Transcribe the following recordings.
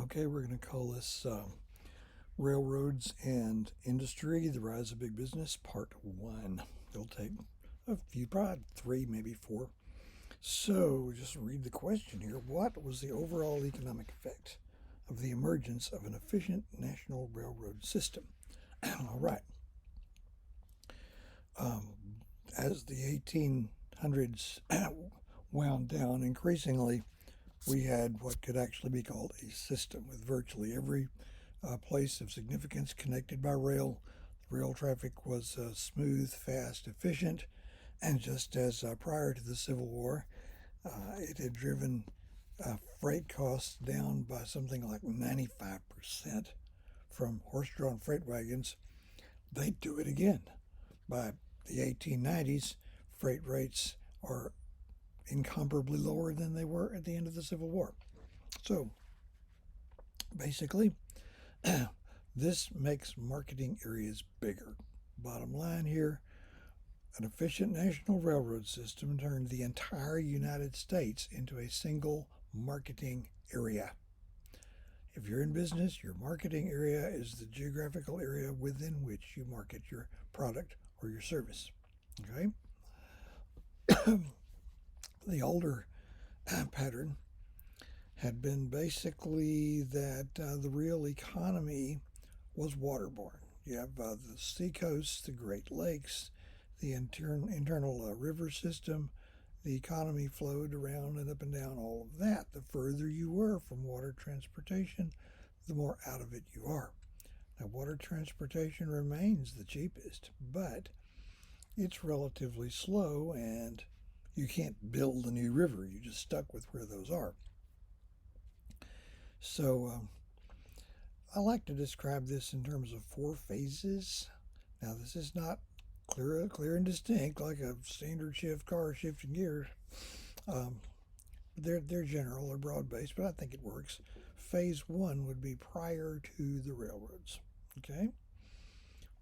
Okay, we're going to call this Railroads and Industry, The Rise of Big Business, Part 1. It'll take a few, probably 3, maybe 4. So, just read the question here. What was the overall economic effect of the emergence of an efficient national railroad system? All right. Um, as the 1800s wound down, increasingly we had what could actually be called a system with virtually every place of significance connected by rail. The rail traffic was smooth, fast, efficient, and just as prior to the Civil War, it had driven freight costs down by something like 95% from horse drawn freight wagons. They'd do it again. By the 1890s, freight rates are incomparably lower than they were at the end of the Civil War. So basically, this makes marketing areas bigger. Bottom line here, an efficient national railroad system turned the entire United States into a single marketing area. If you're in business, your marketing area is the geographical area within which you market your product or your service. Okay? The older pattern had been basically that the real economy was waterborne. You have the seacoasts, the Great Lakes, the internal river system. The economy flowed around and up and down all of that. The further you were from water transportation, the more out of it you are. Now, water transportation remains the cheapest, but it's relatively slow and you can't build a new river. You're just stuck with where those are. So, I like to describe this in terms of 4 phases. Now, this is not clear and distinct like a standard shift car shifting gears. Um, they're general or broad based, but I think it works. Phase 1 would be prior to the railroads, okay,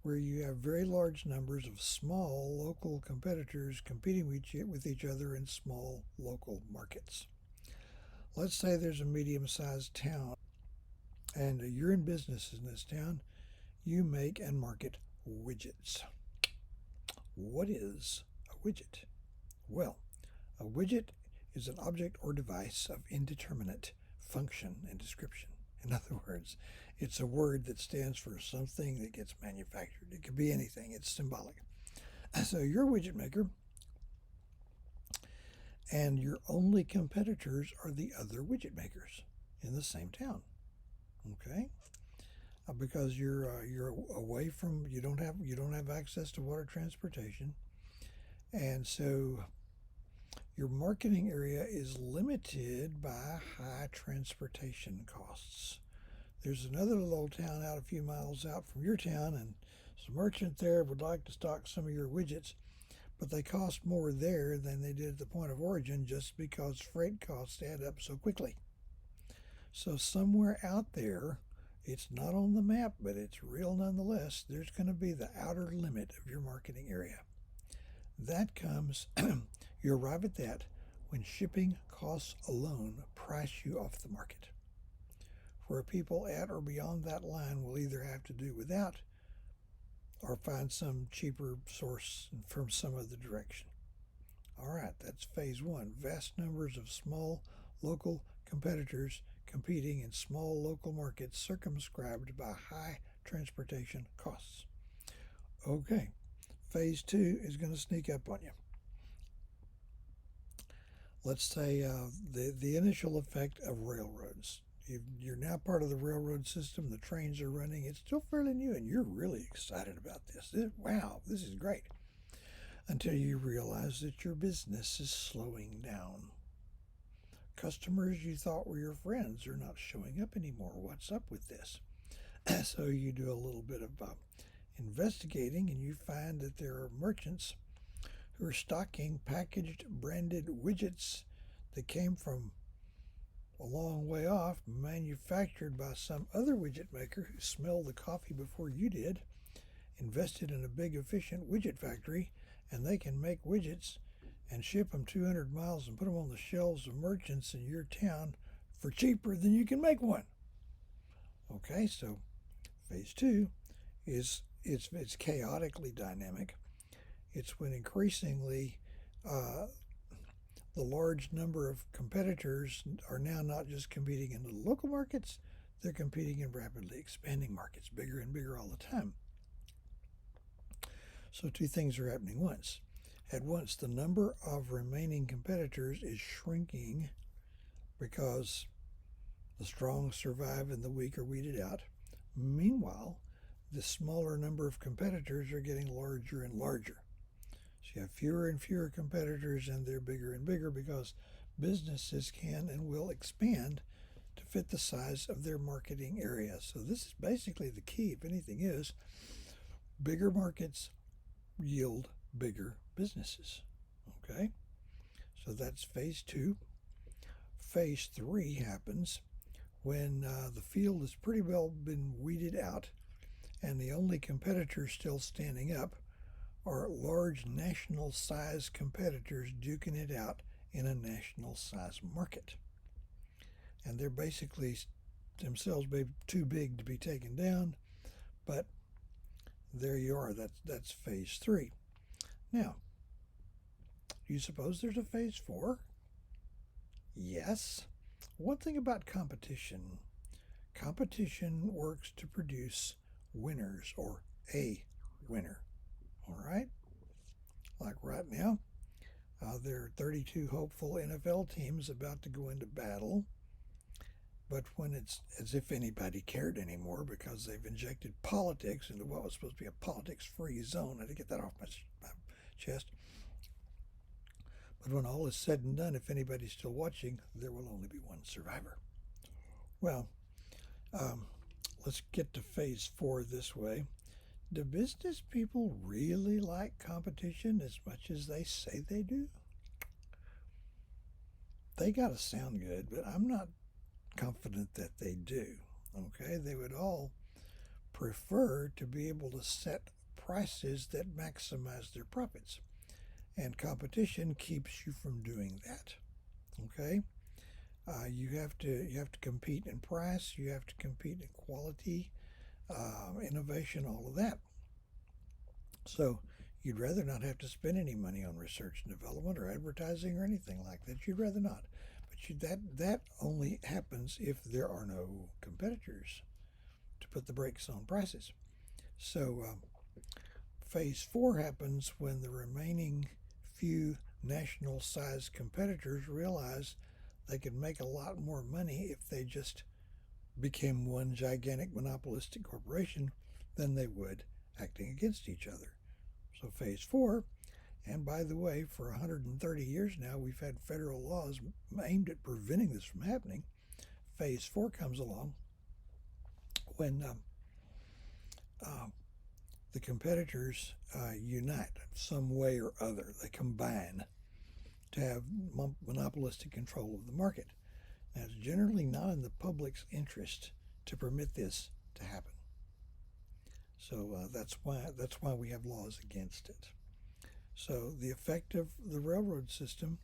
where you have very large numbers of small local competitors competing with each other in small local markets. Let's say there's a medium sized town and you're in business in this town. You make and market widgets. What is a widget? Well, a widget is an object or device of indeterminate function and description. In other words, it's a word that stands for something that gets manufactured. It could be anything, it's symbolic. So you're a widget maker, and your only competitors are the other widget makers in the same town. Okay? Because you're away from you don't have access to water transportation, and so your marketing area is limited by high transportation costs. There's another little town out a few miles out from your town, and some merchant there would like to stock some of your widgets, but they cost more there than they did at the point of origin just because freight costs add up so quickly. So somewhere out there, it's not on the map, but it's real nonetheless, there's going to be the outer limit of your marketing area. That comes, you arrive at that when shipping costs alone price you off the market. Where people at or beyond that line will either have to do without or find some cheaper source from some other direction. All right, that's phase 1. Vast numbers of small local competitors competing in small local markets circumscribed by high transportation costs. Okay, phase 2 is going to sneak up on you. Let's say the initial effect of railroads. You're now part of the railroad system. The trains are running. It's still fairly new, and you're really excited about this. Wow, this is great. Until you realize that your business is slowing down. Customers you thought were your friends are not showing up anymore. What's up with this? So you do a little bit of investigating, and you find that there are merchants who are stocking packaged branded widgets that came from a long way off, manufactured by some other widget maker who smelled the coffee before you did, invested in a big efficient widget factory, and they can make widgets and ship them 200 miles and put them on the shelves of merchants in your town for cheaper than you can make one. Okay, so phase two is it's chaotically dynamic. It's when increasingly uh, the large number of competitors are now not just competing in the local markets, they're competing in rapidly expanding markets, bigger and bigger all the time. So two things are happening once. At once, the number of remaining competitors is shrinking because the strong survive and the weak are weeded out. Meanwhile, the smaller number of competitors are getting larger and larger. So you have fewer and fewer competitors, and they're bigger and bigger because businesses can and will expand to fit the size of their marketing area. So this is basically the key, if anything, is bigger markets yield bigger businesses. Okay, so that's phase two. Phase three happens when the field has pretty well been weeded out, and the only competitors still standing up are large national size competitors duking it out in a national size market. And they're basically themselves too big to be taken down, but there you are. That's phase three. Now, do you suppose there's a phase four? Yes. One thing about competition works to produce winners or a winner. All right? Like right now, there are 32 hopeful NFL teams about to go into battle. But when it's as if anybody cared anymore because they've injected politics into what was supposed to be a politics free zone, I had to get that off my chest. But when all is said and done, if anybody's still watching, there will only be one survivor. Well, um, let's get to phase four this way. Do business people really like competition as much as they say they do? They got to sound good, but I'm not confident that they do. Okay, they would all prefer to be able to set prices that maximize their profits, and competition keeps you from doing that. Okay, you have to compete in price, you have to compete in quality, innovation, all of that. So you'd rather not have to spend any money on research and development or advertising or anything like that. You'd rather not. But that only happens if there are no competitors to put the brakes on prices. So phase four happens when the remaining few national sized competitors realize they could make a lot more money if they just became one gigantic monopolistic corporation than they would acting against each other. So phase four, and by the way, for 130 years now, we've had federal laws aimed at preventing this from happening. Phase four comes along when uh, the competitors unite some way or other. They combine to have monopolistic control of the market. Now, it's generally not in the public's interest to permit this to happen. So that's why we have laws against it. So the effect of the railroad system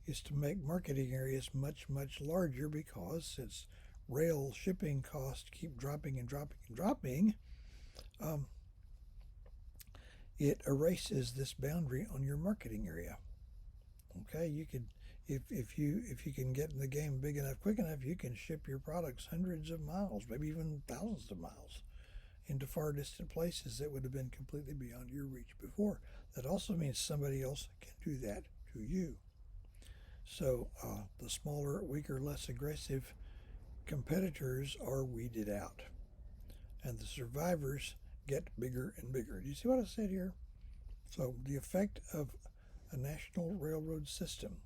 is to make marketing areas much, much larger because since rail shipping costs keep dropping and dropping and dropping, um, it erases this boundary on your marketing area. Okay, you could if you can get in the game big enough, quick enough, you can ship your products hundreds of miles, maybe even thousands of miles, into far distant places that would have been completely beyond your reach before. That also means somebody else can do that to you. So the smaller, weaker, less aggressive competitors are weeded out, and the survivors get bigger and bigger. Do you see what I said here? So the effect of a national railroad system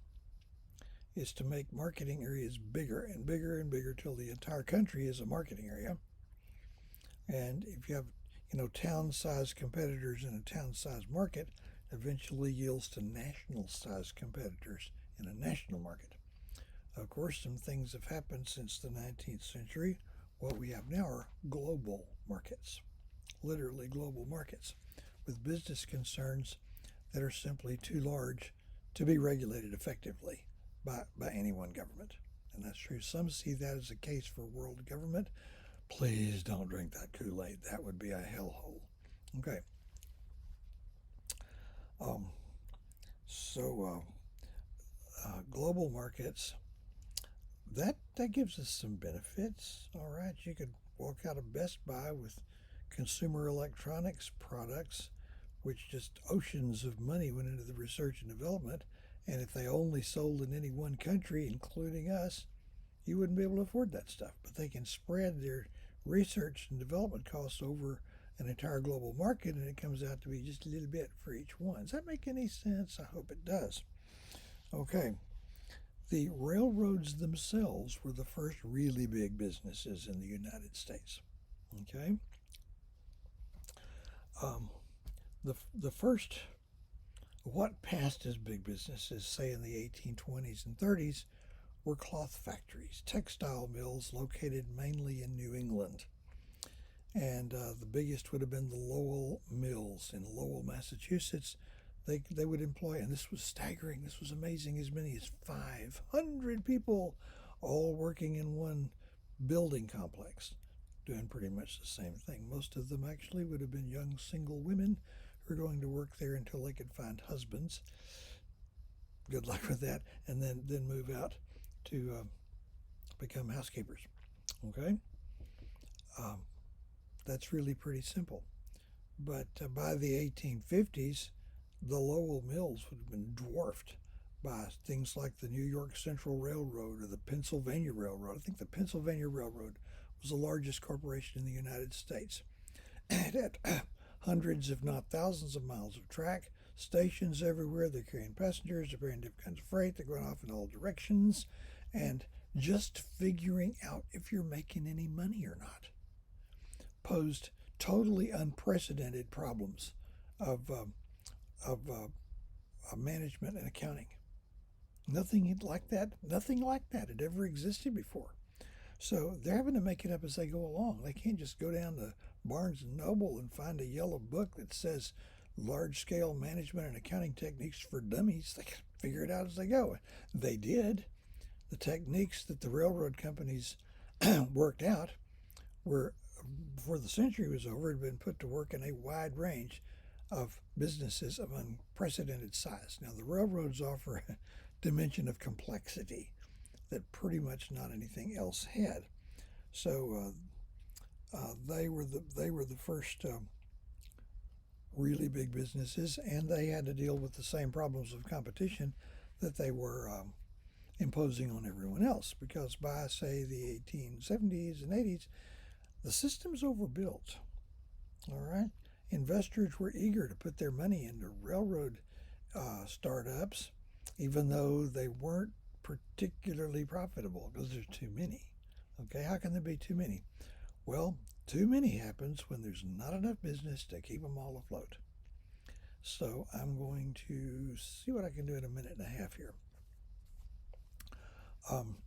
is to make marketing areas bigger and bigger and bigger till the entire country is a marketing area. And if you have, town-sized competitors in a town-sized market, eventually yields to national-sized competitors in a national market. Of course, some things have happened since the 19th century. What we have now are global markets, literally global markets, with business concerns that are simply too large to be regulated effectively by any one government. And that's true. Some see that as a case for world government, Please don't drink that Kool-Aid. That would be a hellhole. Okay. Um, so global markets, that gives us some benefits. All right, you could walk out of Best Buy with consumer electronics products, which just oceans of money went into the research and development. And if they only sold in any one country, including us, you wouldn't be able to afford that stuff. But they can spread their research and development costs over an entire global market, and it comes out to be just a little bit for each one. Does that make any sense? I hope it does. Okay. The railroads themselves were the first really big businesses in the United States. Okay. Um, the first, what passed as big businesses, say in the 1820s and 30s, were cloth factories, textile mills located mainly in New England. And the biggest would have been the Lowell Mills in Lowell, Massachusetts. They would employ, and this was staggering, this was amazing, as many as 500 people all working in one building complex, doing pretty much the same thing. Most of them actually would have been young single women who were going to work there until they could find husbands. Good luck with that, and then move out to become housekeepers. Okay, um, that's really pretty simple. But by the 1850s, the Lowell mills would have been dwarfed by things like the New York Central Railroad or the Pennsylvania Railroad. I think the Pennsylvania Railroad was the largest corporation in the United States. It had hundreds, if not thousands, of miles of track, stations everywhere. They're carrying passengers, they're carrying different kinds of freight, they're going off in all directions, and just figuring out if you're making any money or not posed totally unprecedented problems of management and accounting. Nothing like that had ever existed before. So they're having to make it up as they go along. They can't just go down to Barnes and Noble and find a yellow book that says large scale management and accounting techniques for dummies. They figure it out as they go. They did. The techniques that the railroad companies worked out were, before the century was over, had been put to work in a wide range of businesses of unprecedented size. Now, the railroads offer a dimension of complexity that pretty much not anything else had. So they were the first really big businesses, and they had to deal with the same problems of competition that they were imposing on everyone else. Because by say the 1870s and 80s, the system's overbuilt. All right, investors were eager to put their money into railroad startups, even though they weren't particularly profitable because there's too many. Okay, how can there be too many? Well, too many happens when there's not enough business to keep them all afloat. So I'm going to see what I can do in a minute and a half here. Um,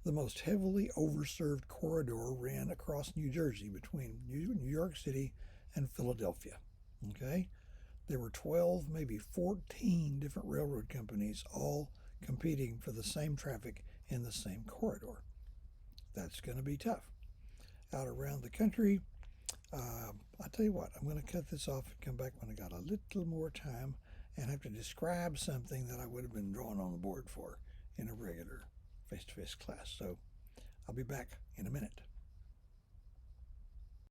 the most heavily overserved corridor ran across New Jersey between New York City and Philadelphia. Okay, there were 12, maybe 14 different railroad companies all competing for the same traffic in the same corridor. That's going to be tough. Out around the country, I'll tell you what, I'm going to cut this off and come back when I got a little more time and have to describe something that I would have been drawing on the board for in a regular face to face class. So I'll be back in a minute.